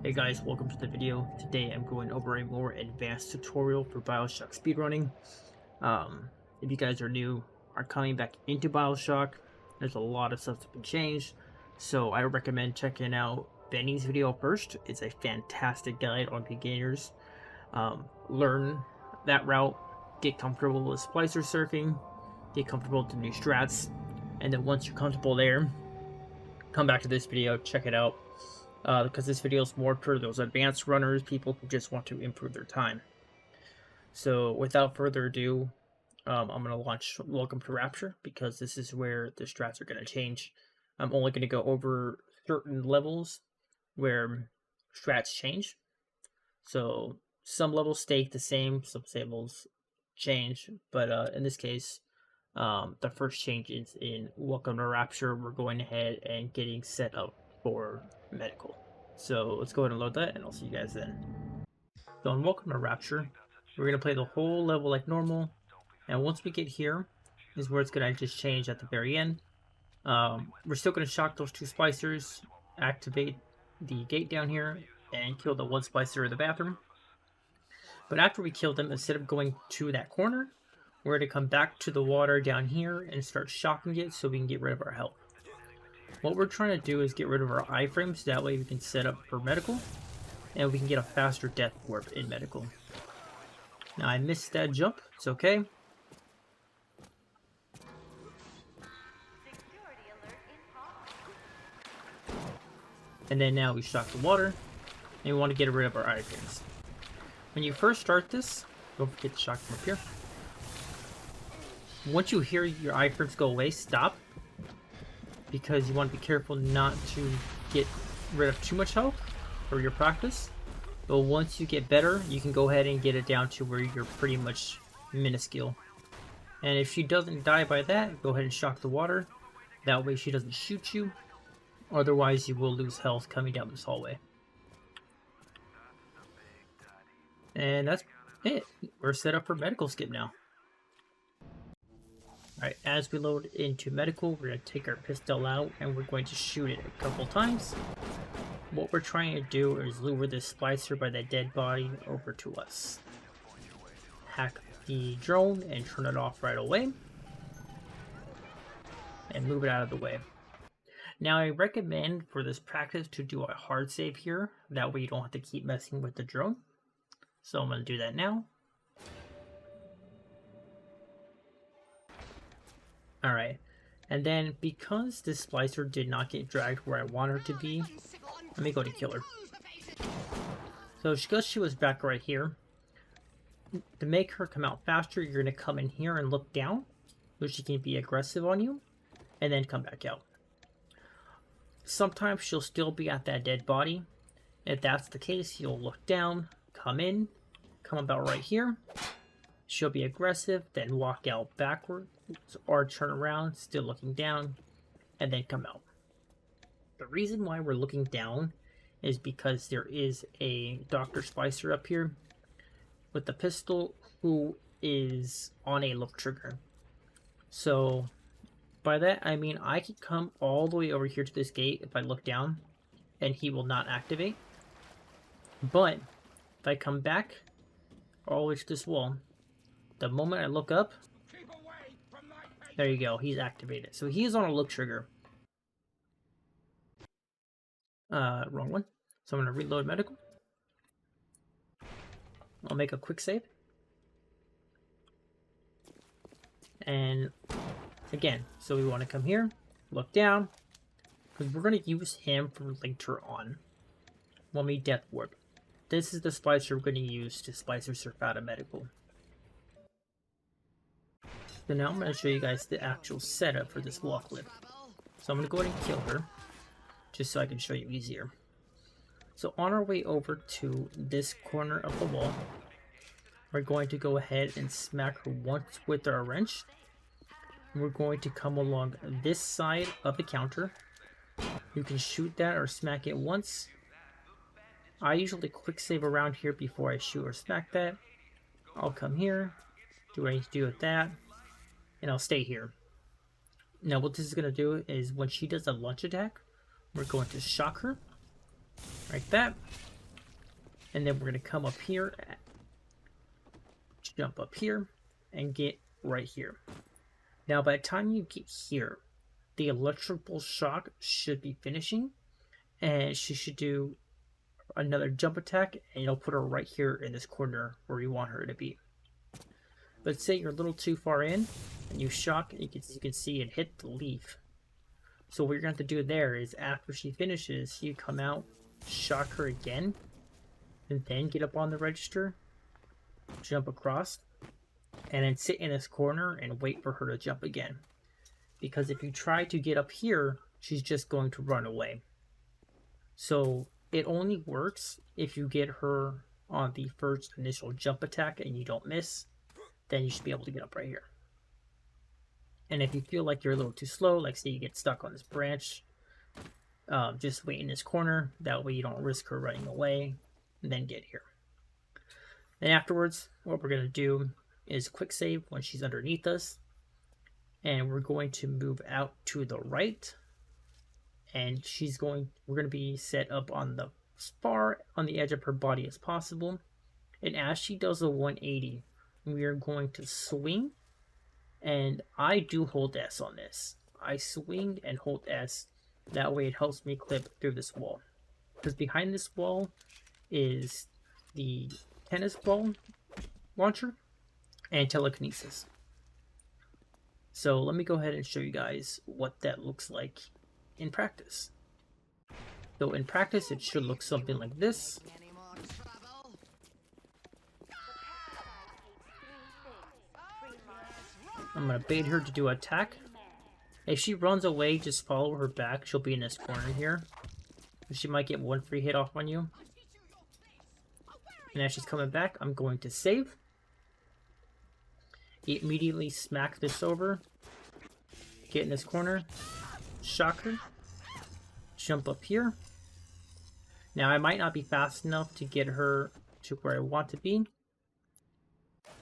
Hey guys, welcome to the video. Today I'm going over a more advanced tutorial for Bioshock speedrunning. If you guys are new, are coming back into Bioshock, there's a lot of stuff that's been changed. So I recommend checking out Benny's video first. It's a fantastic guide on beginners. Learn that route, get comfortable with splicer surfing, get comfortable with the new strats, and then once you're comfortable there, come back to this video, check it out. Because this video is more for those advanced runners, people who just want to improve their time. So without further ado, I'm going to launch Welcome to Rapture, because this is where the strats are going to change. I'm only going to go over certain levels where strats change. So some levels stay the same, some levels change, but in this case, the first change is in Welcome to Rapture. We're going ahead and getting set up for medical. So let's go ahead and load that, and I'll see you guys then. So in Welcome to Rapture, we're going to play the whole level like normal, and once we get here is where it's going to just change at the very end. We're still going to shock those two splicers, activate the gate down here, and kill the one splicer in the bathroom. But after we kill them, instead of going to that corner, we're going to come back to the water down here and start shocking it so we can get rid of our health. What we're trying to do is get rid of our iframes, so that way we can set up for medical, and we can get a faster death warp in medical. Now I missed that jump, it's okay. And then now we shock the water, and we want to get rid of our iframes. When you first start this, don't forget to shock them up here. Once you hear your iframes go away, stop. Because you want to be careful not to get rid of too much health for your practice. But once you get better, you can go ahead and get it down to where you're pretty much minuscule. And if she doesn't die by that, go ahead and shock the water. That way she doesn't shoot you. Otherwise you will lose health coming down this hallway. And that's it. We're set up for medical skip now. Alright, as we load into medical, we're going to take our pistol out and we're going to shoot it a couple times. What we're trying to do is lure this splicer by that dead body over to us. Hack the drone and turn it off right away. And move it out of the way. Now I recommend for this practice to do a hard save here. That way you don't have to keep messing with the drone. So I'm going to do that now. Alright, and then because this splicer did not get dragged where I want her to be, let me go to kill her. So because she was back right here, to make her come out faster, you're going to come in here and look down, so she can be aggressive on you, and then come back out. Sometimes she'll still be at that dead body. If that's the case, you'll look down, come in, come about right here. She'll be aggressive, then walk out backward, or turn around, still looking down, and then come out. The reason why we're looking down is because there is a Dr. Splicer up here with the pistol who is on a look trigger. So by that I mean I could come all the way over here to this gate if I look down and he will not activate. But if I come back all the way to this wall, the moment I look up, there you go, he's activated. So he is on a look trigger. Wrong one. So I'm going to reload medical. I'll make a quick save. And again, so we want to come here, look down, because we're going to use him for later on when we death warp. This is the splicer we're going to use to splicer surf out of medical. So now I'm going to show you guys the actual setup for this wall clip. So I'm going to go ahead and kill her, just so I can show you easier. So on our way over to this corner of the wall, we're going to go ahead and smack her once with our wrench. We're going to come along this side of the counter. You can shoot that or smack it once. I usually quick save around here before I shoot or smack that. I'll come here, do what I need to do with that, and I'll stay here. Now what this is going to do is when she does a lunge attack, we're going to shock her like that, And then we're going to come up here, jump up here, and get right here. Now, by the time you get here, the electrical shock should be finishing, and she should do another jump attack, and you'll put her right here in this corner where you want her to be. Let's say you're a little too far in, and you shock, and you can see it hit the leaf. So what you're going to have to do there is, after she finishes, you come out, shock her again, and then get up on the register, jump across, and then sit in this corner and wait for her to jump again. Because if you try to get up here, she's just going to run away. So it only works if you get her on the first initial jump attack and you don't miss, then you should be able to get up right here. And if you feel like you're a little too slow, like say you get stuck on this branch, just wait in this corner. That way you don't risk her running away, and then get here. Then afterwards, what we're going to do is quick save when she's underneath us. And we're going to move out to the right. And we're going to be set up on the as far on the edge of her body as possible. And as she does a 180, we are going to swing. And I do hold S on this. I swing and hold S. That way it helps me clip through this wall. Because behind this wall is the tennis ball launcher and telekinesis. So let me go ahead and show you guys what that looks like in practice. So in practice it should look something like this. I'm going to bait her to do an attack. If she runs away, just follow her back. She'll be in this corner here. She might get one free hit off on you. And as she's coming back, I'm going to save. Immediately smack this over. Get in this corner. Shock her. Jump up here. Now I might not be fast enough to get her to where I want to be.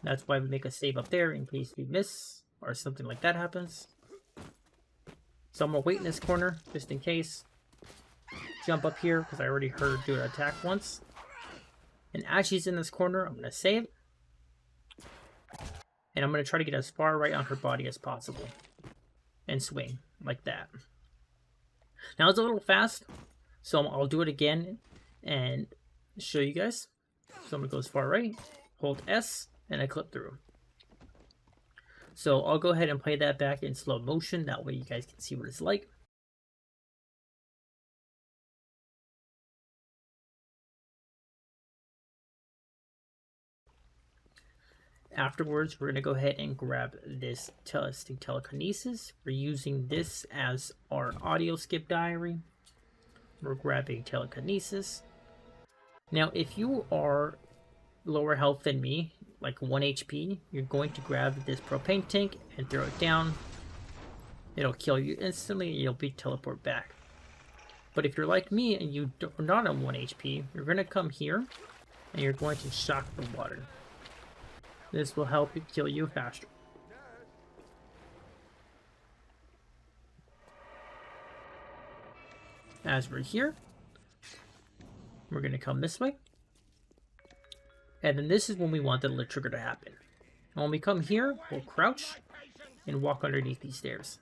That's why we make a save up there in case we miss or something like that happens. So I'm going to wait in this corner just in case. Jump up here because I already heard her do an attack once. And as she's in this corner, I'm going to save. And I'm going to try to get as far right on her body as possible. And swing like that. Now it's a little fast, so I'll do it again and show you guys. So I'm going to go as far right, hold S, and I clip through. So I'll go ahead and play that back in slow motion. That way you guys can see what it's like. Afterwards, we're going to go ahead and grab this testing telekinesis. We're using this as our audio skip diary. We're grabbing telekinesis. Now, if you are lower health than me, like 1 HP, you're going to grab this propane tank and throw it down. It'll kill you instantly and you'll be teleported back. But if you're like me and you're not on 1 HP, you're going to come here and you're going to shock the water. This will help you kill you faster. As we're here, we're going to come this way. And then this is when we want the lit trigger to happen. And when we come here, we'll crouch and walk underneath these stairs.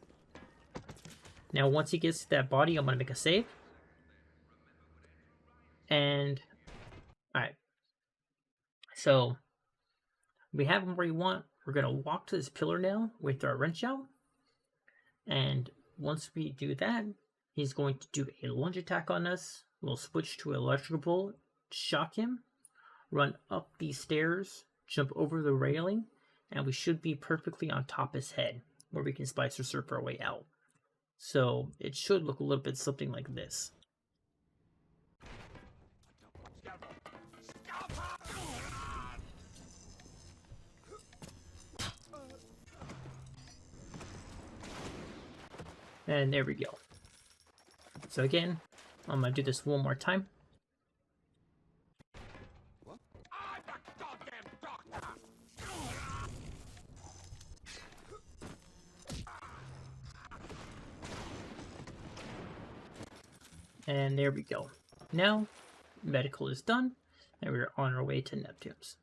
Now once he gets to that body, I'm going to make a save. And, alright. So, we have him where you want. We're going to walk to this pillar now with our wrench out. And once we do that, he's going to do a lunge attack on us. We'll switch to electrical, shock him, run up these stairs, jump over the railing, and we should be perfectly on top of his head, where we can spice or surf our way out. So it should look a little bit something like this. And there we go. So again, I'm going to do this one more time. And there we go. Now, medical is done. And we're on our way to Neptune's.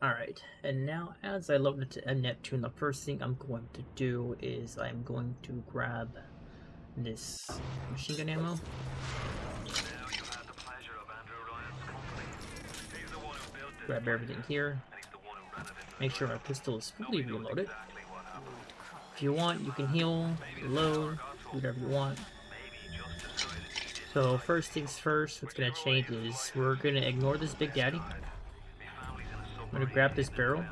Alright, and now as I load into Neptune, the first thing I'm going to do is I'm going to grab this machine gun ammo. Grab everything here. Make sure my pistol is fully reloaded. If you want, you can heal, reload, do whatever you want. So first things first, what's going to change is we're going to ignore this Big Daddy. I'm going to grab this barrel.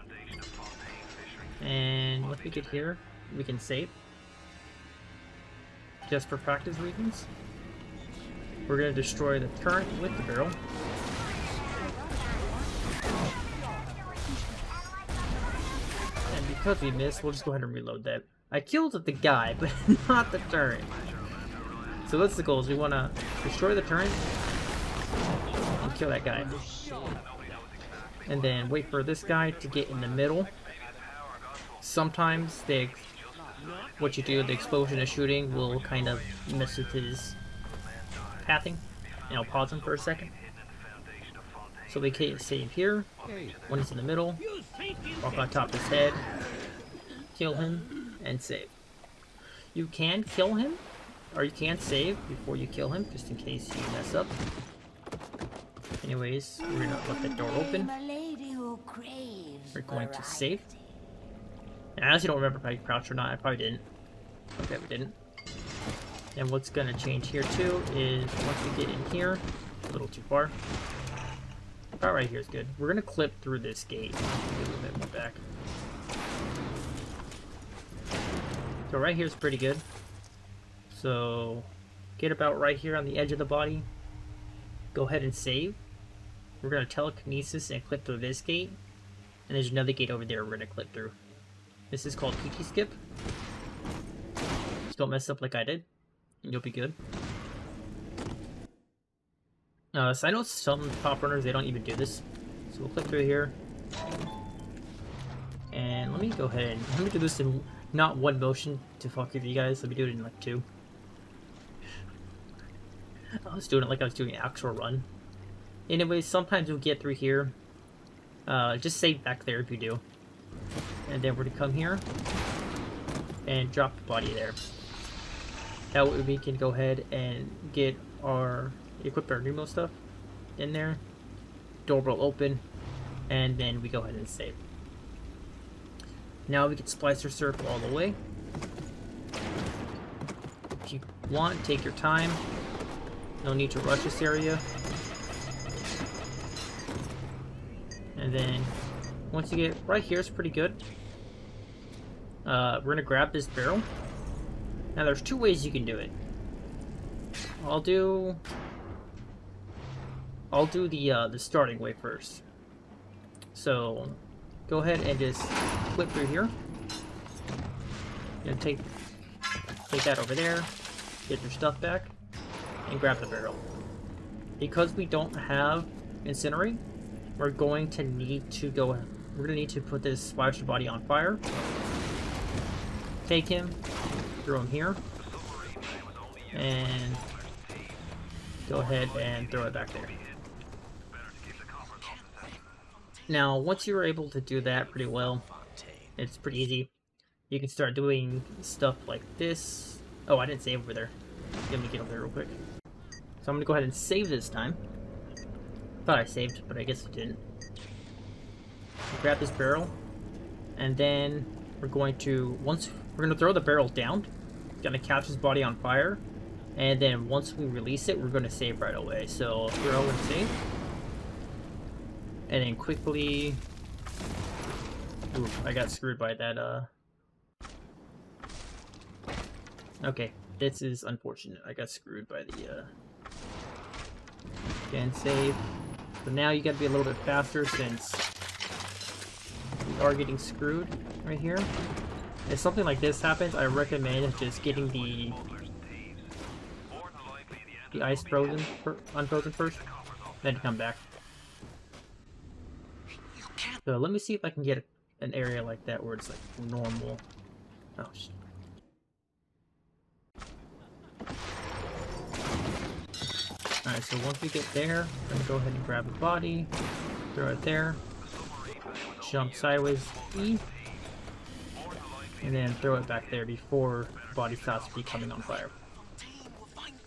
And once we get here, we can save. Just for practice reasons. We're going to destroy the turret with the barrel. And because we missed, we'll just go ahead and reload that. I killed the guy, but not the turret. So that's the goal, is we want to destroy the turret and kill that guy. And then wait for this guy to get in the middle. Sometimes what you do, the explosion of shooting will kind of mess with his pathing. And I'll pause him for a second. So we can save here. When he's in the middle, walk on top of his head, kill him, and save. You can kill him, or you can save before you kill him, just in case you mess up. Anyways, we're gonna let the door open. We're going to save. And I honestly don't remember if I crouched or not. I probably didn't. Okay, we didn't. And what's gonna change here too is once we get in here, a little too far. About right here is good. We're gonna clip through this gate. Get a little bit more back. So right here is pretty good. So get about right here on the edge of the body. Go ahead and save. We're gonna telekinesis and clip through this gate. And there's another gate over there we're gonna clip through. This is called PT skip. Just don't mess up like I did, and you'll be good. So I know some top runners, they don't even do this. So we'll click through here. And let me go ahead and let me do this in not one motion to fuck with you guys. Let me do it in like two. I was doing it like I was doing an actual run. Anyways, sometimes you'll get through here. Just save back there if you do. And then we're gonna come here and drop the body there. That way we can go ahead and get our equip our Nemo stuff in there. Door will open, and then we go ahead and save. Now we can splice our circle all the way. If you want, take your time. No need to rush this area. And then once you get right here, it's pretty good. We're gonna grab this barrel. Now there's two ways you can do it. I'll do the starting way first. So go ahead and just flip through here. And take that over there, get your stuff back, and grab the barrel. Because we don't have incinerate, we're going to need to put this splasher body on fire. Take him, throw him here, and go ahead and throw it back there. Now, once you're able to do that pretty well, it's pretty easy. You can start doing stuff like this. Oh, I didn't save over there. Let me get over there real quick. So I'm gonna go ahead and save this time. Thought I saved, but I guess I didn't. Grab this barrel, and then we're going to throw the barrel down. Gonna catch his body on fire, and then once we release it, we're gonna save right away. So throw and save. And then quickly... Ooh, I got screwed by that, Okay, this is unfortunate. I got screwed by the, Again, save. So now you gotta be a little bit faster since we are getting screwed right here. If something like this happens, I recommend just getting the ice unfrozen first, then come back. So let me see if I can get an area like that where it's like normal. Oh shit. Alright, so once we get there, we're going to go ahead and grab a body, throw it there, jump sideways, E, and then throw it back there before the body stops becoming on fire.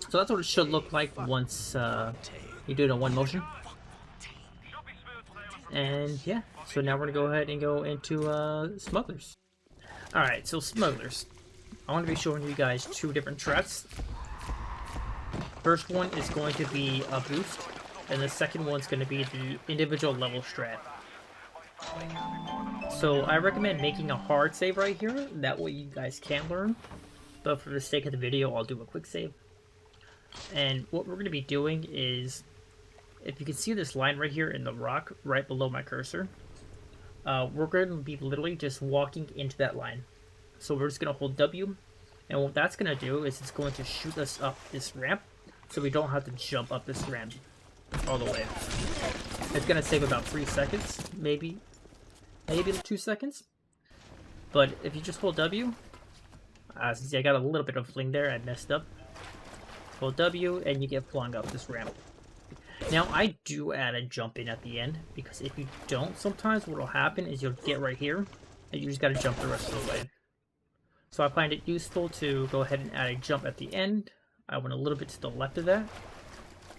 So that's what it should look like once you do it in one motion. And yeah, so now we're going to go ahead and go into Smugglers. Alright, so Smugglers. I want to be showing you guys two different tracks. First one is going to be a boost, and the second one's going to be the individual level strat. So I recommend making a hard save right here, that way you guys can learn. But for the sake of the video, I'll do a quick save. And what we're going to be doing is, if you can see this line right here in the rock, right below my cursor, we're going to be literally just walking into that line. So we're just going to hold W, and what that's going to do is it's going to shoot us up this ramp, so we don't have to jump up this ramp all the way. It's going to save about 3 seconds, maybe 2 seconds. But if you just hold W, see, I got a little bit of fling there, I messed up. Hold W, and you get flung up this ramp. Now, I do add a jump in at the end, because if you don't, sometimes what will happen is you'll get right here, and you just got to jump the rest of the way. So I find it useful to go ahead and add a jump at the end. I went a little bit to the left of that.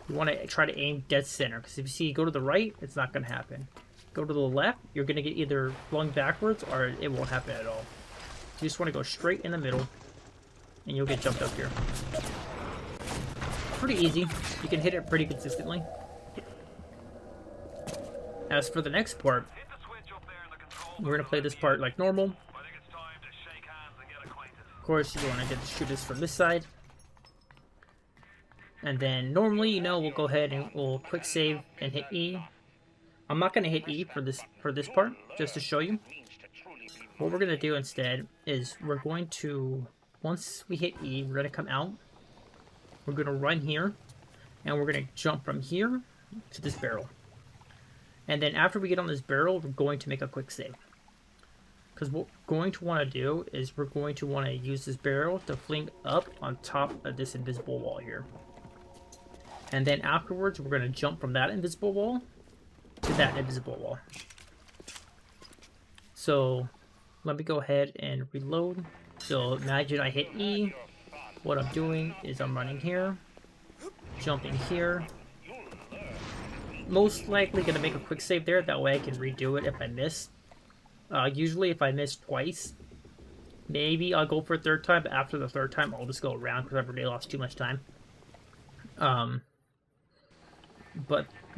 You want to try to aim dead center, because if you see go to the right, it's not going to happen. Go to the left, you're going to get either flung backwards, or it won't happen at all. You just want to go straight in the middle, and you'll get jumped up here. Pretty easy. You can hit it pretty consistently. As for the next part, we're going to play this part like normal. Of course, you want to shoot this from this side. And then normally, you know, we'll go ahead and we'll quick save and hit E. I'm not going to hit E for this part, just to show you. What we're going to do instead is we're going to, once we hit E, we're going to come out. We're going to run here, and we're going to jump from here to this barrel. And then after we get on this barrel, we're going to make a quick save. Because what we're going to want to do is we're going to want to use this barrel to fling up on top of this invisible wall here. And then afterwards, we're going to jump from that invisible wall to that invisible wall. So let me go ahead and reload. So imagine I hit E. What I'm doing is I'm running here, jumping here. Most likely going to make a quick save there. That way I can redo it if I miss. Usually if I miss twice, maybe I'll go for a third time. But after the third time, I'll just go around because I've already lost too much time. But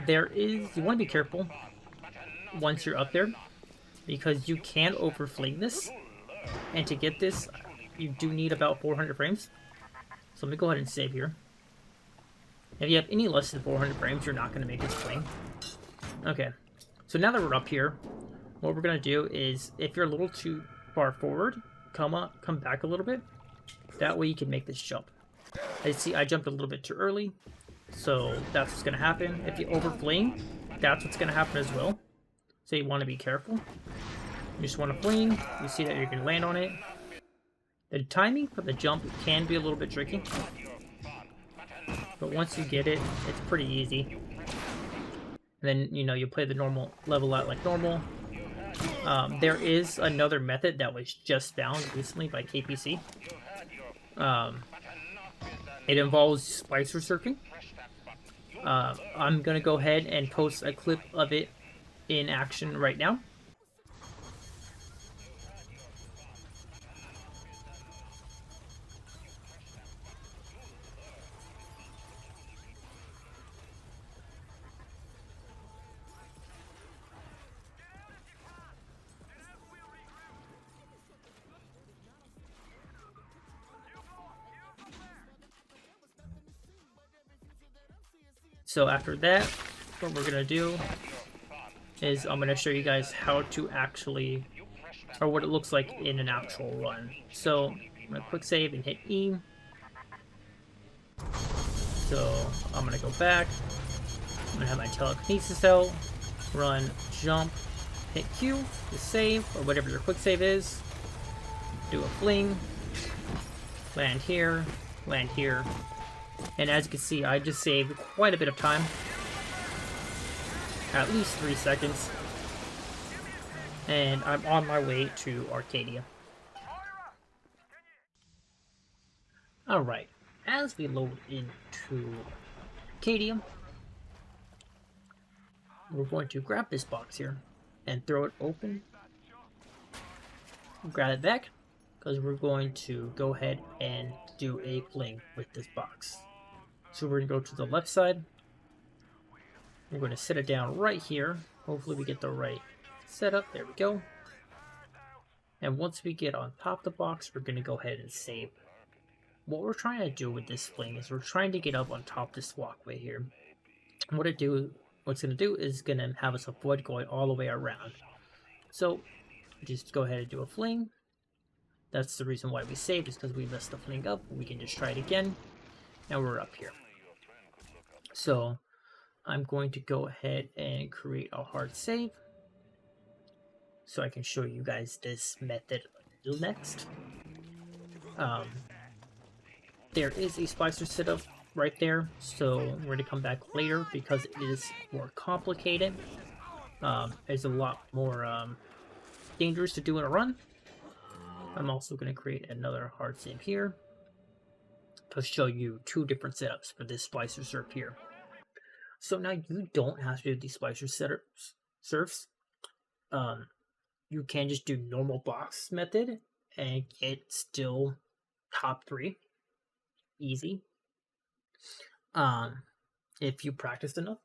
you want to be careful once you're up there, because you can overfling this, and to get this, you do need about 400 frames. So let me go ahead and save here. If you have any less than 400 frames, you're not going to make this fling. Okay, so now that we're up here, what we're going to do is, if you're a little too far forward, come back a little bit. That way you can make this jump. I jumped a little bit too early. So that's what's going to happen. If you overfling, that's what's going to happen as well. So you want to be careful. You just want to fling. You see that you can land on it. The timing for the jump can be a little bit tricky. But once you get it, it's pretty easy. And then, you know, you play the normal level out like normal. There is another method that was just found recently by KPC. It involves splicer surfing. I'm going to go ahead and post a clip of it in action right now. So after that, what we're going to do is I'm going to show you guys how to actually, or what it looks like in an actual run. So I'm going to quick save and hit E. So I'm going to go back. I'm going to have my telekinesis out, run, jump, hit Q to save, or whatever your quick save is. Do a fling, land here, And as you can see, I just saved quite a bit of time. At least 3 seconds. And I'm on my way to Arcadia. Alright, as we load into Arcadia, we're going to grab this box here and throw it open. Grab it back, because we're going to go ahead and do a fling with this box. So we're going to go to the left side. We're going to set it down right here. Hopefully we get the right setup. There we go. And once we get on top of the box, we're going to go ahead and save. What we're trying to do with this fling is we're trying to get up on top of this walkway here. What's going to do is going to have us avoid going all the way around. So just go ahead and do a fling. That's the reason why we saved, is because we messed the fling up. We can just try it again. Now we're up here. So I'm going to go ahead and create a hard save, so I can show you guys this method next. There is a splicer setup right there, so we're going to come back later because it is more complicated. It's a lot more dangerous to do in a run. I'm also going to create another hard save here to show you 2 different setups for this splicer surf here. So now you don't have to do these splicer surfs. You can just do normal box method and get still top 3. Easy. If you practiced enough.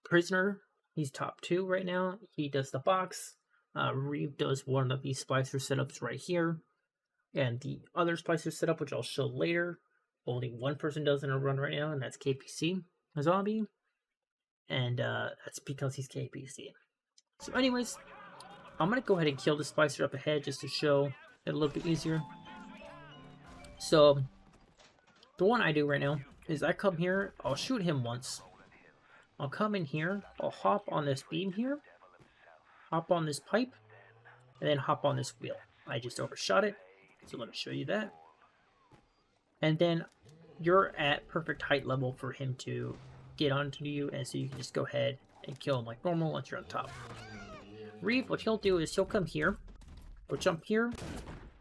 Prisoner, he's top 2 right now. He does the box. Reeve does one of these splicer setups right here. And the other splicer setup, which I'll show later, only one person does in a run right now, and that's KPC, a zombie. And that's because he's KPC. So anyways, I'm going to go ahead and kill the splicer up ahead just to show it a little bit easier. So the one I do right now is I come here, I'll shoot him once. I'll come in here, I'll hop on this beam here, hop on this pipe, and then hop on this wheel. I just overshot it, so let me show you that. And then you're at perfect height level for him to get onto you, and so you can just go ahead and kill him like normal once you're on top. Reeve, what he'll do is he'll come here, he'll jump here,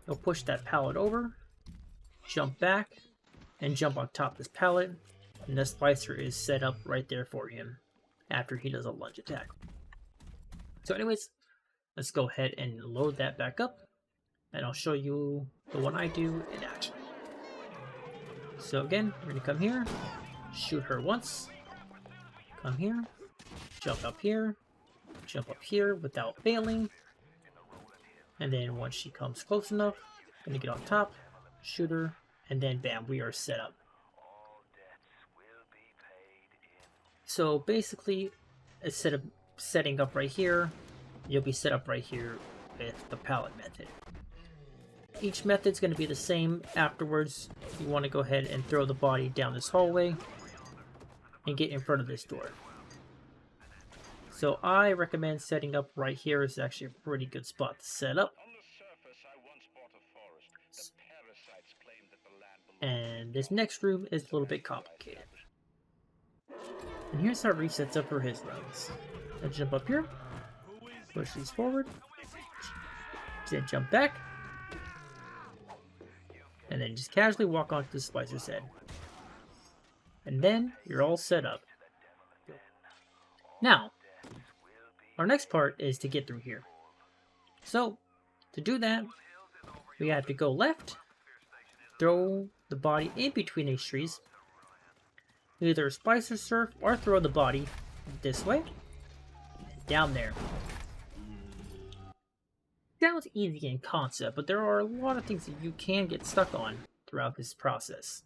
he'll push that pallet over, jump back, and jump on top of this pallet, and the splicer is set up right there for him after he does a lunge attack. So anyways, let's go ahead and load that back up, and I'll show you the one I do in action. So again, we're going to come here, shoot her once, come here, jump up here without failing, and then once she comes close enough, I'm going to get on top, shoot her, and then bam, we are set up. So basically, instead of setting up right here, you'll be set up right here with the pallet method. Each method's going to be the same. Afterwards, you want to go ahead and throw the body down this hallway and get in front of this door. So I recommend setting up right here. Is actually a pretty good spot to set up. And this next room is a little bit complicated. And here's how Reeve sets up for his runs. I jump up here, push these forward, then jump back, and then just casually walk onto the splicer's head. And then you're all set up. Now, our next part is to get through here. So, to do that, we have to go left, throw the body in between these trees, either splicer surf or throw the body this way, down there. Sounds easy in concept, but there are a lot of things that you can get stuck on throughout this process.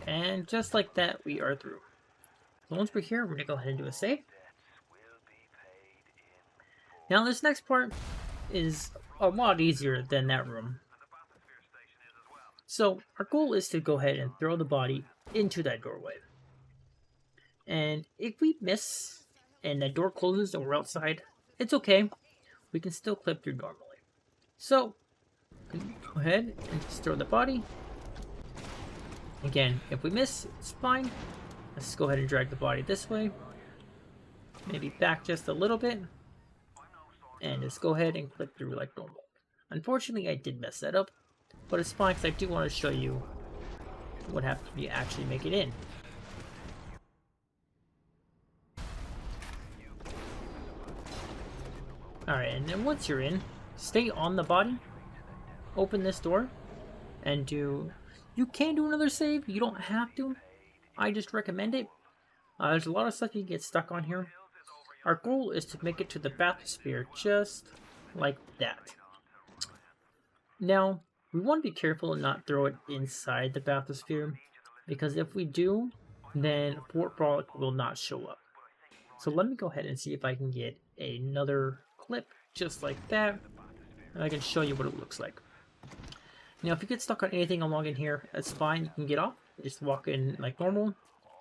And just like that, we are through. So once we're here, we're going to go ahead and do a save. Now this next part is a lot easier than that room. So our goal is to go ahead and throw the body into that doorway. And if we miss and that door closes and we're outside, it's okay. We can still clip through normally. So, go ahead and just throw the body. Again, if we miss, it's fine. Let's go ahead and drag the body this way. Maybe back just a little bit. And just go ahead and click through like normal. Unfortunately, I did mess that up. But it's fine because I do want to show you what happens when you actually make it in. Alright, and then once you're in, stay on the body. Open this door. And do... You can do another save. You don't have to. I just recommend it. There's a lot of stuff you can get stuck on here. Our goal is to make it to the bathysphere just like that. Now, we want to be careful and not throw it inside the bathysphere, because if we do, then Fort Frolic will not show up. So let me go ahead and see if I can get another clip just like that, and I can show you what it looks like. Now, if you get stuck on anything along in here, that's fine. You can get off. Just walk in like normal.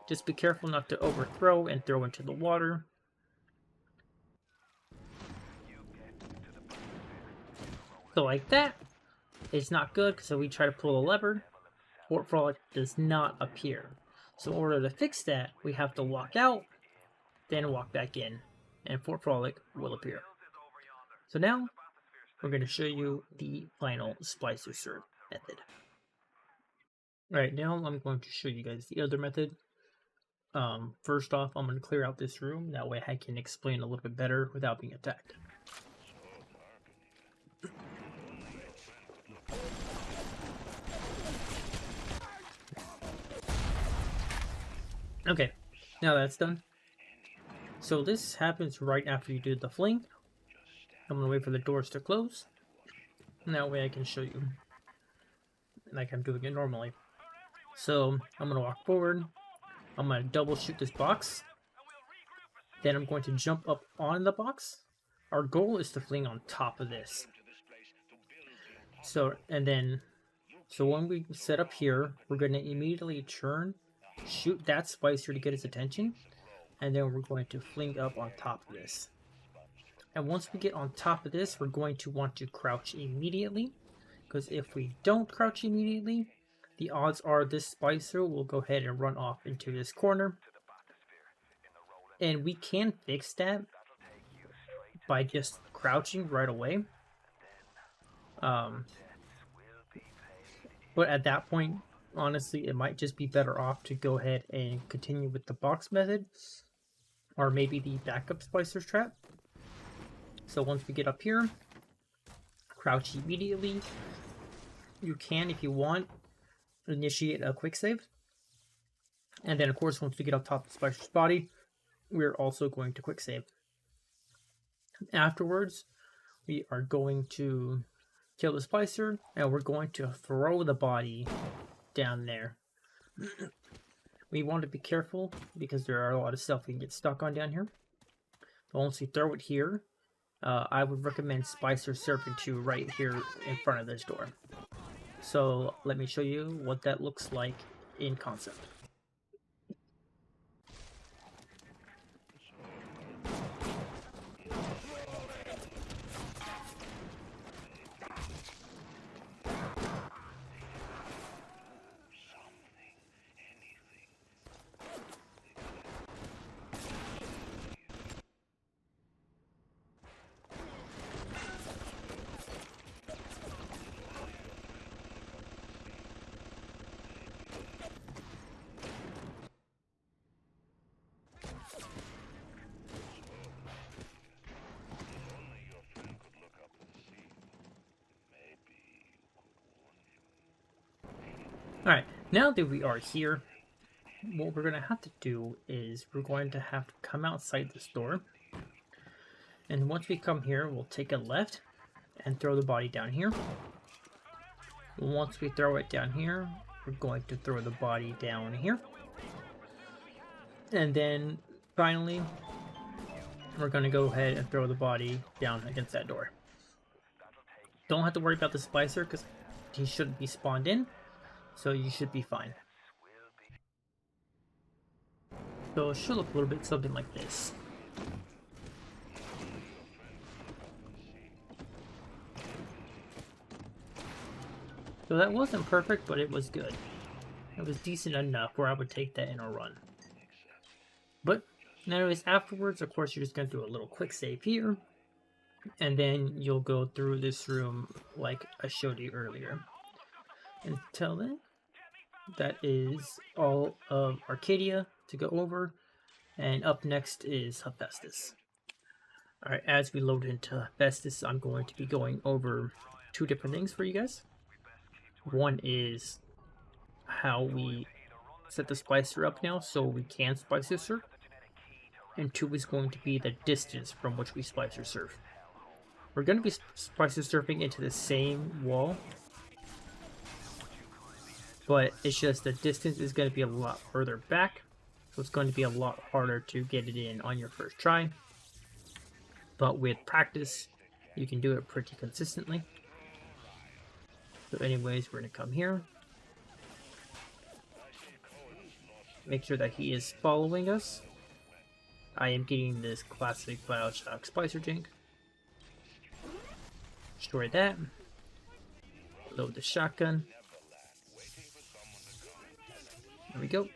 Just be careful not to overthrow and throw into the water. So like that. It's not good because if we try to pull a lever, Fort Frolic does not appear. So in order to fix that, we have to walk out, then walk back in, and Fort Frolic will appear. So now, we're going to show you the final splicer serve method. Alright, now I'm going to show you guys the other method. First off, I'm going to clear out this room, that way I can explain a little bit better without being attacked. Okay, now that's done. So this happens right after you do the fling. I'm going to wait for the doors to close. And that way I can show you like I'm doing it normally. So I'm going to walk forward. I'm going to double shoot this box. Then I'm going to jump up on the box. Our goal is to fling on top of this. So when we set up here, we're going to immediately turn, shoot that splicer to get his attention, and then we're going to fling up on top of this. And once we get on top of this, we're going to want to crouch immediately, because if we don't crouch immediately, the odds are this splicer will go ahead and run off into this corner. And we can fix that by just crouching right away. But at that point, honestly, it might just be better off to go ahead and continue with the box method, or maybe the backup splicer's trap. So once we get up here, crouch immediately. You can, if you want, initiate a quick save. And then, of course, once we get up top of the splicer's body, we're also going to quick save. Afterwards, we are going to kill the splicer, and we're going to throw the body down there. We want to be careful because there are a lot of stuff we can get stuck on down here. But once we throw it here, I would recommend Splicer Serpent 2 right here in front of this door. So let me show you what that looks like in concept. Alright, now that we are here, what we're going to have to do is we're going to have to come outside this door. And once we come here, we'll take a left and throw the body down here. Once we throw it down here, we're going to throw the body down here. And then finally, we're going to go ahead and throw the body down against that door. Don't have to worry about the splicer because he shouldn't be spawned in. So you should be fine. So it should look a little bit something like this. So that wasn't perfect, but it was good. It was decent enough where I would take that in a run. But anyways, afterwards, of course, you're just going to do a little quick save here. And then you'll go through this room like I showed you earlier. Until then, that is all of Arcadia to go over. And up next is Hephaestus. Alright, as we load into Hephaestus, I'm going to be going over two different things for you guys. One is how we set the splicer up now so we can splicer surf. And two is going to be the distance from which we splicer surf. We're going to be splicer surfing into the same wall, but it's just the distance is going to be a lot further back, so it's going to be a lot harder to get it in on your first try. But with practice, you can do it pretty consistently. So anyways, we're going to come here. Make sure that he is following us. I am getting this classic Bioshock splicer jink. Destroy that. Load the shotgun. There we go.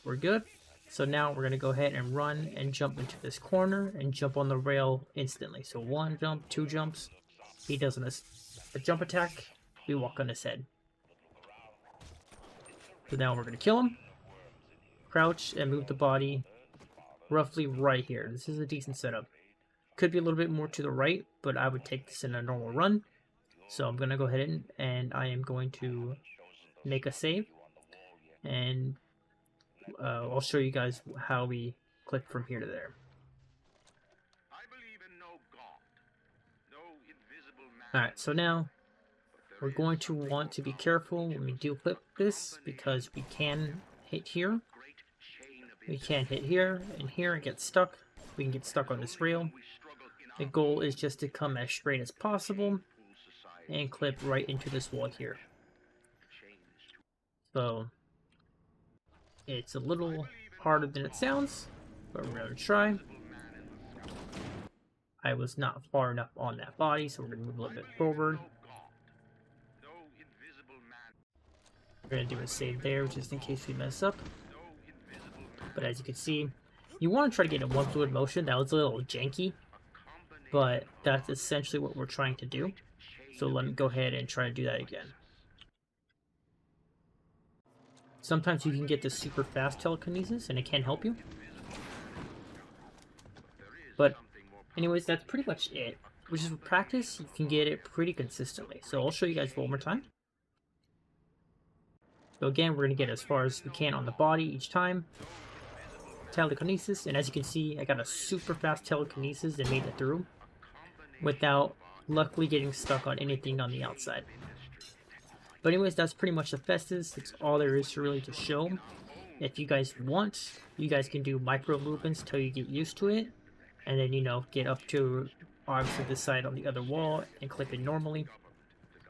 We're good. So now we're going to go ahead and run and jump into this corner and jump on the rail instantly. So one jump, two jumps. He does a jump attack. We walk on his head. So now we're going to kill him. Crouch and move the body roughly right here. This is a decent setup. Could be a little bit more to the right, but I would take this in a normal run. So I'm going to go ahead and I am going to make a save. And I'll show you guys how we click from here to there. Alright, so now we're going to want to be careful when we do clip this because we can hit here. We can hit here and get stuck. We can get stuck on this rail. The goal is just to come as straight as possible and clip right into this wall here. So it's a little harder than it sounds, but we're going to try. I was not far enough on that body, so we're going to move a little bit forward. We're going to do a save there just in case we mess up. But as you can see, you want to try to get in one fluid motion. That was a little janky, but that's essentially what we're trying to do. So let me go ahead and try to do that again. Sometimes you can get this super fast telekinesis and it can help you. But anyways, that's pretty much it. Which is with practice, you can get it pretty consistently. So I'll show you guys one more time. So again, we're going to get as far as we can on the body each time. Telekinesis, and as you can see, I got a super fast telekinesis and made it through without luckily getting stuck on anything on the outside. But anyways, that's pretty much the Hephaestus. It's all there is really to show. If you guys want, you guys can do micro movements till you get used to it, and then, you know, get up to obviously the side on the other wall and clip it normally.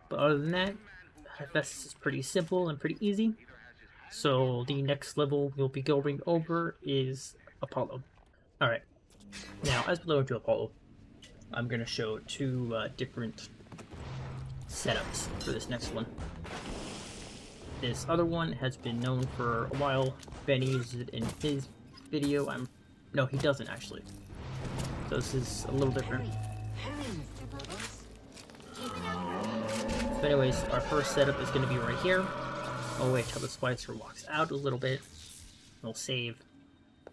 But other than that, Hephaestus is pretty simple and pretty easy. So the next level we'll be going over is Apollo. Alright, now as we load to Apollo, I'm going to show two different setups for this next one. This other one has been known for a while. Benny uses it in his video. No, he doesn't actually. So this is a little different. So anyways, our first setup is going to be right here. Oh wait, till the splicer walks out a little bit. We'll save,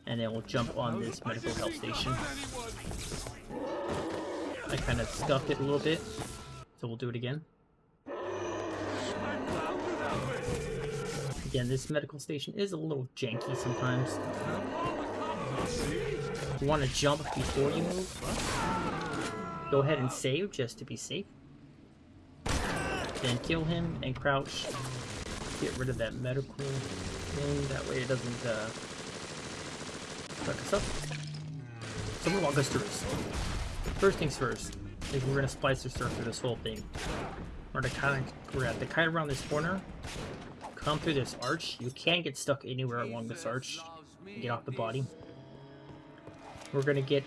and then we'll jump on this medical health station. I kind of scuffed it a little bit, so we'll do it again. Again, this medical station is a little janky sometimes. You want to jump before you move. Go ahead and save just to be safe. Then kill him and crouch. Get rid of that medical thing, that way it doesn't fuck us up. So we'll walk us through this. First things first, is we're gonna splice or surf through this whole thing. We're gonna have to kite around this corner, come through this arch. You can't get stuck anywhere along this arch. Get off the body. We're gonna get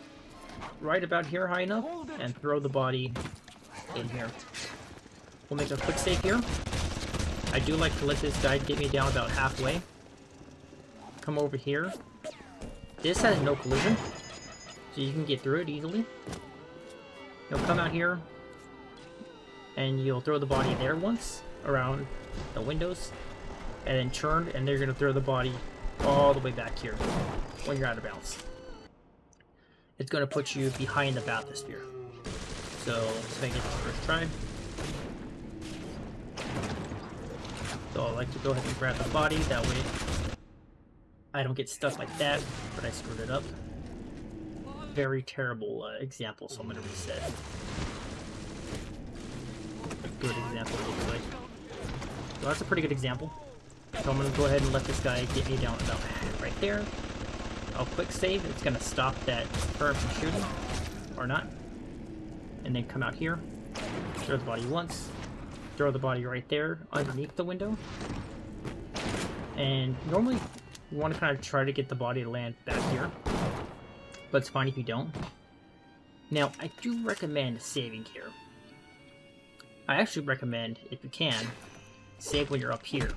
right about here high enough and throw the body in here. We'll make a quick save here. I do like to let this guy get me down about halfway. Come over here. This has no collision, so you can get through it easily. You'll come out here, and you'll throw the body there once, around the windows, and then turn, and they're going to throw the body all the way back here when you're out of bounds. It's going to put you behind the bathysphere. So let's make it the first try. So I like to go ahead and grab the body, that way I don't get stuck like that, but I screwed it up. Very terrible example, so I'm going to reset. A good example looks like. So that's a pretty good example. So I'm going to go ahead and let this guy get me down about right there. I'll quick save, it's going to stop that curve from shooting, or not. And then come out here, throw the body once, throw the body right there underneath the window. And normally you want to kind of try to get the body to land back here, but it's fine if you don't. Now, I do recommend saving here. I actually recommend, if you can, save when you're up here,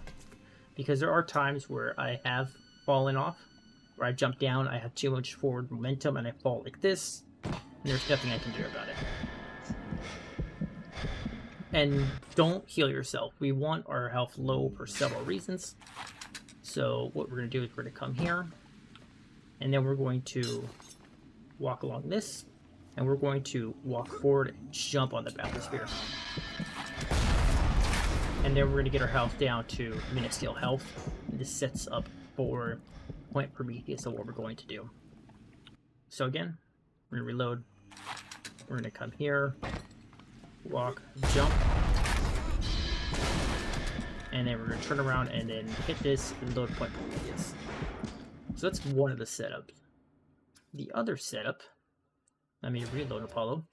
because there are times where I have fallen off, where I jump down, I have too much forward momentum, and I fall like this, and there's nothing I can do about it. And don't heal yourself. We want our health low for several reasons. So what we're going to do is we're going to come here, and then we're going to walk along this, and we're going to walk forward and jump on the bathysphere. And then we're going to get our health down to minuscule health. And this sets up for Point Prometheus of what we're going to do. So again, we're going to reload. We're going to come here, walk, jump, and then we're going to turn around and then hit this and load Point Prometheus. So that's one of the setups. The other setup, let me reload Apollo.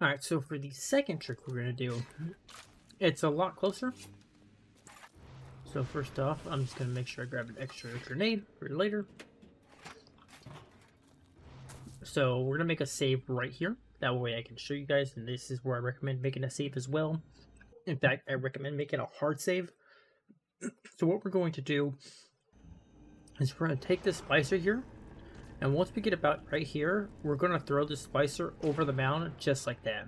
Alright, so for the second trick we're going to do, it's a lot closer. So first off, I'm just going to make sure I grab an extra grenade for later. So we're going to make a save right here. That way I can show you guys, and this is where I recommend making a save as well. In fact, I recommend making a hard save. So what we're going to do is we're going to take this splicer here, and once we get about right here, we're going to throw the splicer over the mound just like that.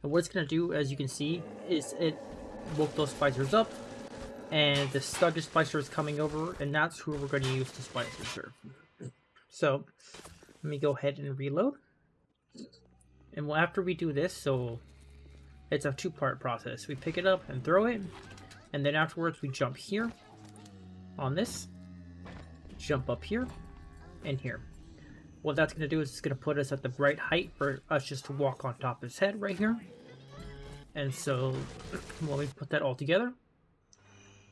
And what it's going to do, as you can see, is it woke those splicers up, and the sluggish splicer is coming over, and that's who we're going to use the splicer serve. So let me go ahead and reload. And after we do this, so it's a two-part process. We pick it up and throw it, and then afterwards we jump here on this, jump up here, and here. What that's going to do is it's going to put us at the right height for us just to walk on top of his head right here. And so when we put that all together,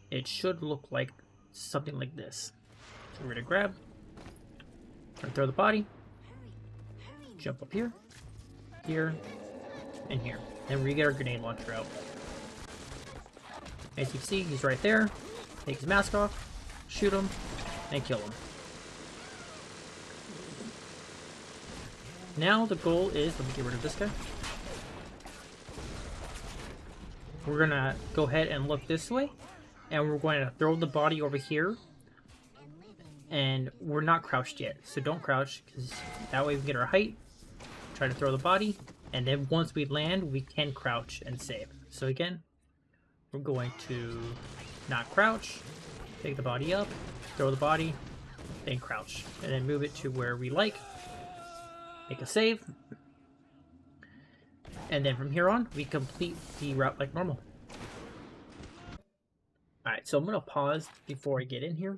it should look like something like this. So we're going to grab, and throw the body, jump up here, here, and here. Then we get our grenade launcher out. As you can see, he's right there. Take his mask off, shoot him, and kill him. Now the goal is, let me get rid of this guy. We're gonna go ahead and look this way, and we're going to throw the body over here. And we're not crouched yet, so don't crouch, because that way we get our height. Try to throw the body, and then once we land, we can crouch and save. So again, we're going to not crouch, take the body up, throw the body, then crouch, and then move it to where we like, make a save, and then from here on, we complete the route like normal. Alright, so I'm going to pause before I get in here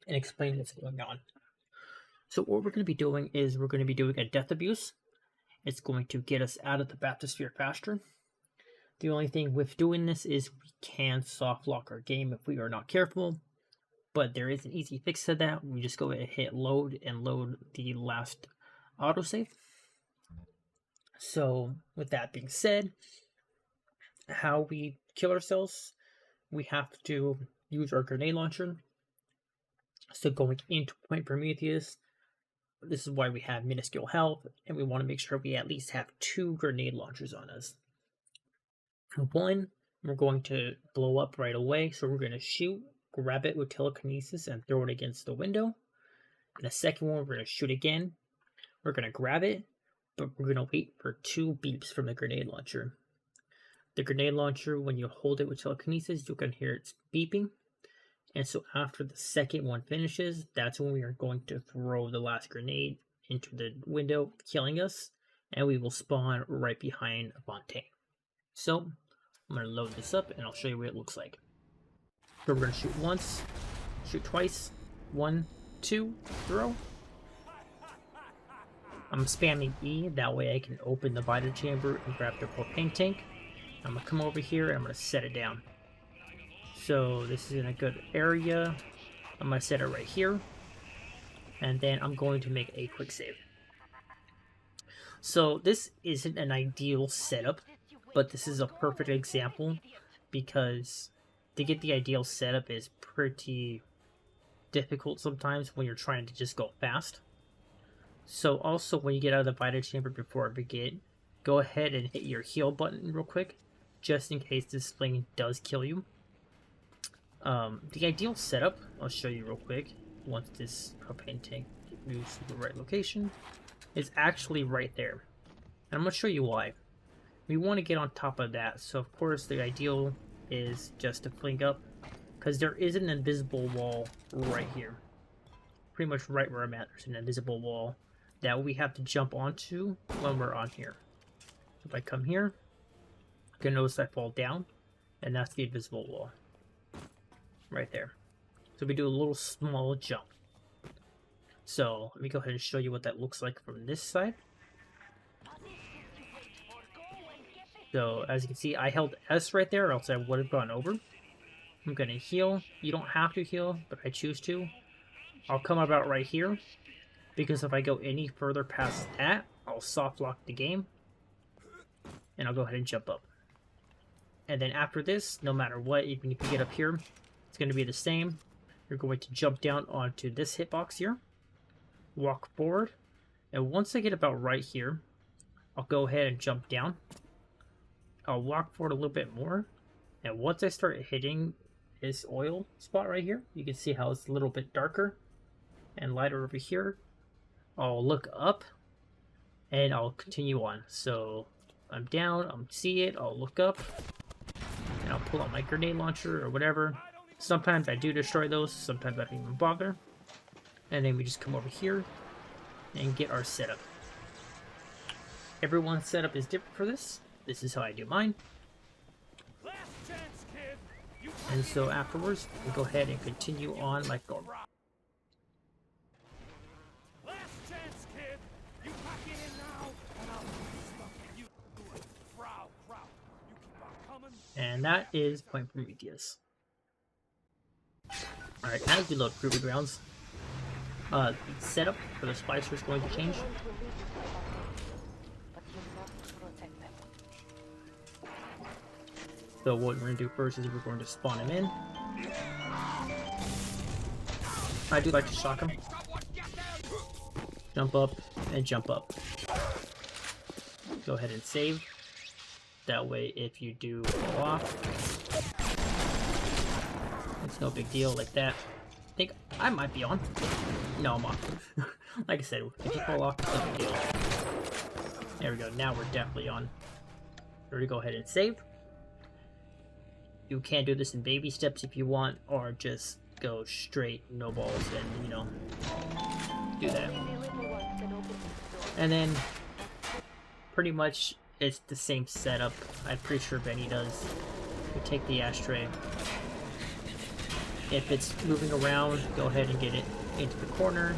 and explain what's going on. So what we're going to be doing is we're going to be doing a death abuse. It's going to get us out of the bathysphere faster. The only thing with doing this is we can soft lock our game if we are not careful, but there is an easy fix to that. We just go ahead and hit load and load the last autosave. So with that being said, how we kill ourselves, we have to use our grenade launcher. So going into Point Prometheus, this is why we have minuscule health, and we want to make sure we at least have 2 grenade launchers on us. One, we're going to blow up right away, so we're going to shoot, grab it with telekinesis, and throw it against the window. And the second one, we're going to shoot again. We're going to grab it, but we're going to wait for 2 beeps from the grenade launcher. The grenade launcher, when you hold it with telekinesis, you can hear it beeping. And so after the second one finishes, that's when we are going to throw the last grenade into the window, killing us, and we will spawn right behind Fontaine. So I'm going to load this up and I'll show you what it looks like. So we're going to shoot once, shoot twice, 1, 2, throw. I'm spamming E, that way I can open the Vita chamber and grab the propane tank. I'm going to come over here and I'm going to set it down. So this is in a good area. I'm going to set it right here. And then I'm going to make a quick save. So this isn't an ideal setup, but this is a perfect example because to get the ideal setup is pretty difficult sometimes when you're trying to just go fast. So also when you get out of the Vita chamber before I begin, go ahead and hit your heal button real quick, just in case this thing does kill you. The ideal setup, I'll show you real quick, once this propane tank moves to the right location, is actually right there. And I'm going to show you why. We want to get on top of that, so of course the ideal is just to flank up, because there is an invisible wall right here. Pretty much right where I'm at, there's an invisible wall that we have to jump onto when we're on here. If I come here, you can notice I fall down, and that's the invisible wall. Right there. So we do a little small jump. So let me go ahead and show you what that looks like from this side. So as you can see, I held S right there, or else I would have gone over. I'm going to heal. You don't have to heal, but I choose to. I'll come about right here, because if I go any further past that, I'll soft lock the game. And I'll go ahead and jump up. And then after this, no matter what, even if you get up here, it's going to be the same. You're going to jump down onto this hitbox here, walk forward, and once I get about right here, I'll go ahead and jump down. I'll walk forward a little bit more, and once I start hitting this oil spot right here, you can see how it's a little bit darker and lighter over here. I'll look up, and I'll continue on. So I'm down, I'll see it, I'll look up, and I'll pull out my grenade launcher or whatever. Sometimes I do destroy those, sometimes I don't even bother. And then we just come over here and get our setup. Everyone's setup is different for this. This is how I do mine. And so afterwards, we'll go ahead and continue on like normal. And that is Point Prometheus. Alright, as we load Proving Grounds, the setup for the Splicer is going to change. So what we're going to do first is we're going to spawn him in. I do like to shock him. Jump up and jump up. Go ahead and save. That way if you do fall off, it's no big deal like that. I think I might be on. No, I'm off. Like I said, if you fall off, it's no big deal. There we go, now we're definitely on. We're gonna go ahead and save. You can do this in baby steps if you want, or just go straight, no balls, and, you know, do that. And then, pretty much, it's the same setup. I'm pretty sure Benny does. You take the ashtray. If it's moving around, go ahead and get it into the corner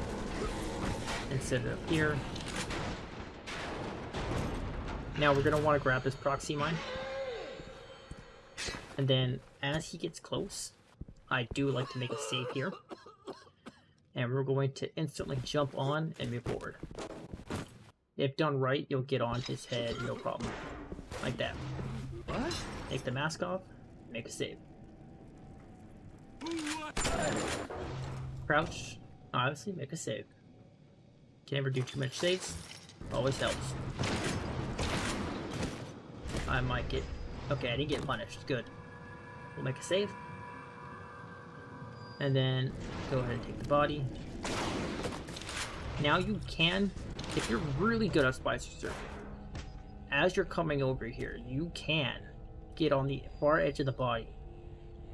and set it up here. Now we're going to want to grab this proxy mine. And then as he gets close, I do like to make a save here. And we're going to instantly jump on and move forward. If done right, you'll get on his head, no problem. Like that. What? Take the mask off, make a save. Crouch, obviously make a save. Can never do too much saves, always helps. I might get Okay, I didn't get punished. Good. We'll make a save. And then go ahead and take the body. Now you can, if you're really good at Spicer Surfing, as you're coming over here, you can get on the far edge of the body.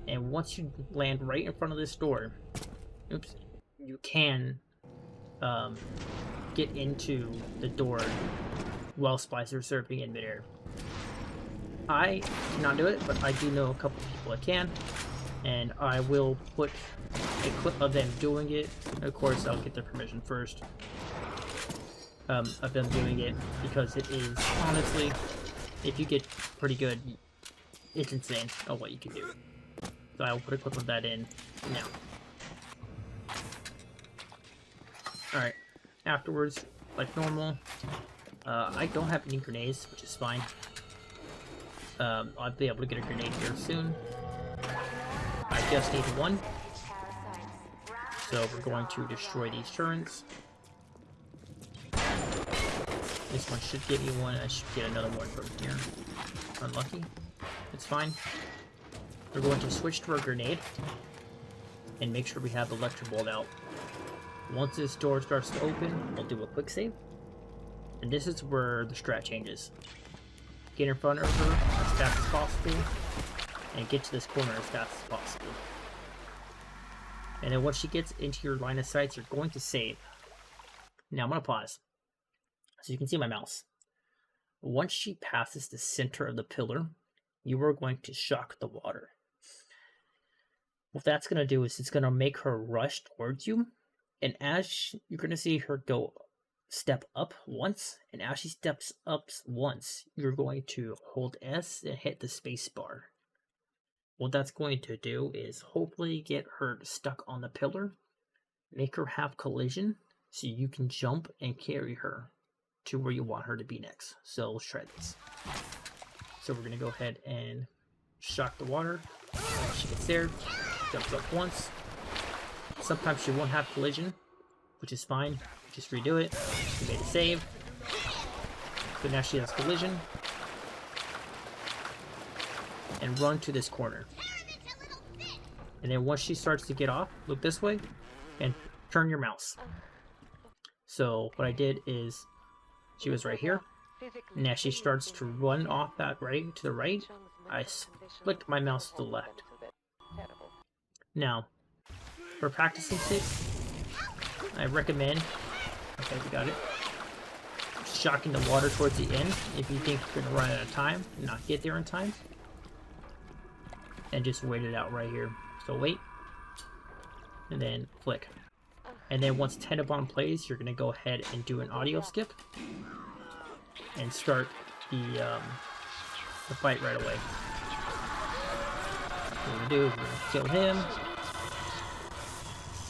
And once you land right in front of this door, oops, you can get into the door while Spicer Surfing in midair. I cannot do it, but I do know a couple of people that can, and I will put a clip of them doing it. Of course, I'll get their permission first of them doing it, because it is, honestly, if you get pretty good, it's insane on what you can do. So I will put a clip of that in now. Alright, afterwards, like normal, I don't have any grenades, which is fine. I'll be able to get a grenade here soon. I just need one. So we're going to destroy these turrets. This one should get me one. I should get another one from here. Unlucky. It's fine. We're going to switch to our grenade and make sure we have the electrobolt out. Once this door starts to open, we'll do a quick save. And this is where the strat changes. Get in front of her as fast as possible, and get to this corner as fast as possible. And then once she gets into your line of sight, you're going to save. Now I'm going to pause, so you can see my mouse. Once she passes the center of the pillar, you are going to shock the water. What that's going to do is it's going to make her rush towards you, and as you're going to see her go step up once, and as she steps up once, you're going to hold S and hit the space bar. What that's going to do is hopefully get her stuck on the pillar, make her have collision, so you can jump and carry her to where you want her to be next. So let's try this. So we're going to go ahead and shock the water. Once she gets there, jumps up once. Sometimes she won't have collision, which is fine. Just redo it. We made a save. So now she has collision. And run to this corner. And then once she starts to get off, look this way and turn your mouse. So what I did is, she was right here. And as she starts to run off that right to the right, I flicked my mouse to the left. Now, for practicing sake, I recommend, okay, we got it, shocking the water towards the end if you think you're going to run out of time and not get there in time. And just wait it out right here. So wait, and then flick. And then once Tenenbaum plays, you're going to go ahead and do an audio skip and start the fight right away. What we're going to do is we're going to kill him.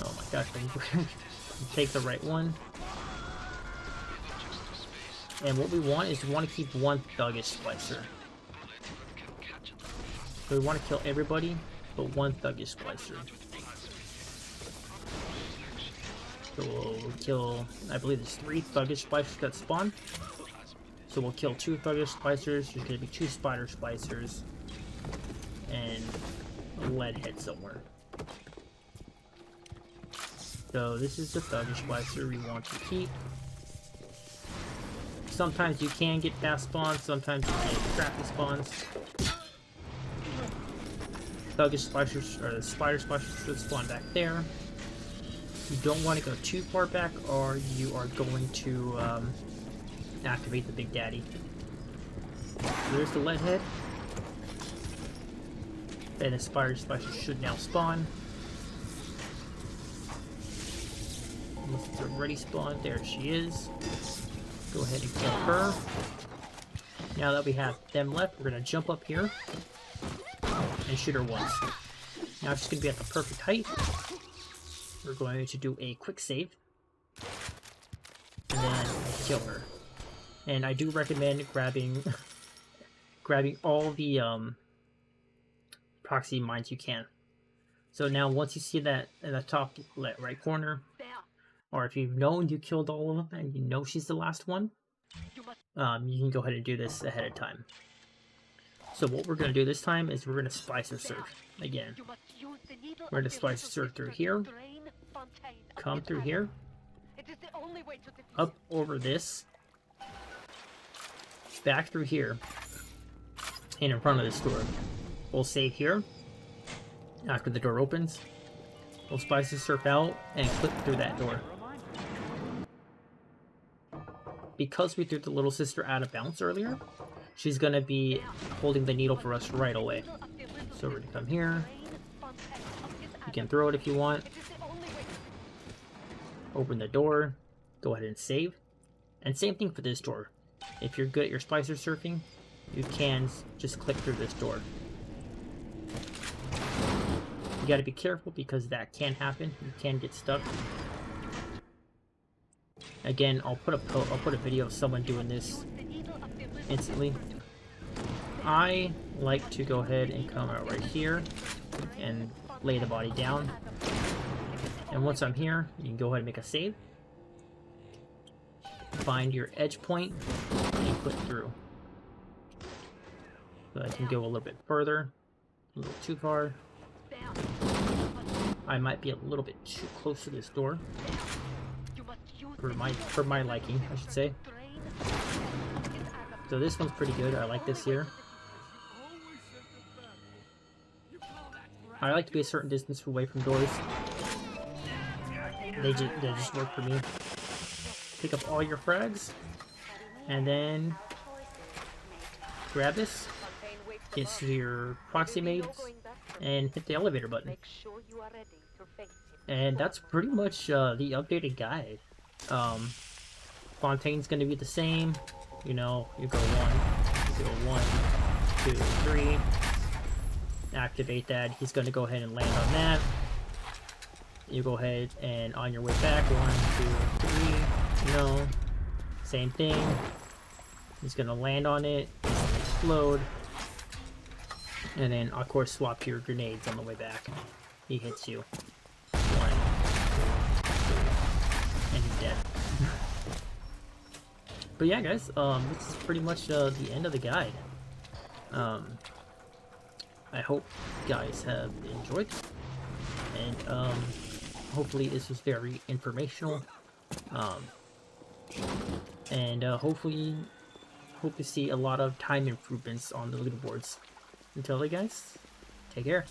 Oh my gosh, we're going to take the right one. And what we want is we want to keep one thuggish splicer. So we want to kill everybody, but one thuggish splicer. So we'll kill, I believe there's 3 thuggish splicers that spawn. So we'll kill 2 thuggish splicers, there's going to be 2 spider splicers, and a lead head somewhere. So this is the thuggish splicer we want to keep. Sometimes you can get fast spawns, sometimes you get crappy spawns. Thuggish splicers, or the spider splicers, should spawn back there. You don't want to go too far back, or you are going to activate the Big Daddy. There's the lead head. And the spider splicer should now spawn. Unless it's already spawned. There she is. Go ahead and kill her. Now that we have them left, we're going to jump up here and shoot her once. Now she's going to be at the perfect height. We're going to do a quick save and then kill her. And I do recommend grabbing all the proxy mines you can. So now once you see that in the top right corner, or if you've known you killed all of them and you know she's the last one, you can go ahead and do this ahead of time. So what we're going to do this time is we're going to spicer surf again. We're going to spicer surf through here, come through here, up over this, back through here, and in front of this door. We'll save here. After the door opens, we'll spicer surf out and click through that door. Because we threw the little sister out of bounds earlier, she's going to be holding the needle for us right away. So we're going to come here. You can throw it if you want. Open the door. Go ahead and save. And same thing for this door. If you're good at your spicer surfing, you can just click through this door. You got to be careful because that can happen. You can get stuck. Again, I'll put a video of someone doing this instantly. I like to go ahead and come out right here and lay the body down. And once I'm here, you can go ahead and make a save. Find your edge point and click through. So I can go a little bit further, a little too far. I might be a little bit too close to this door. For my liking, I should say. So this one's pretty good. I like this here. I like to be a certain distance away from doors. They just work for me. Pick up all your frags, and then grab this, get to your proxy mates, and hit the elevator button. And that's pretty much the updated guide. Fontaine's gonna be the same. You know, you go 1, 2, 3. Activate that. He's gonna go ahead and land on that. You go ahead and on your way back, 1, 2, 3. No, same thing. He's gonna land on it. It's gonna explode. And then, of course, swap your grenades on the way back. He hits you. 1, 2, 3, and he's dead. But yeah, guys, this is pretty much the end of the guide. I hope you guys have enjoyed, and hopefully this was very informational. Hopefully, hope to see a lot of time improvements on the leaderboards. Until then, guys, take care.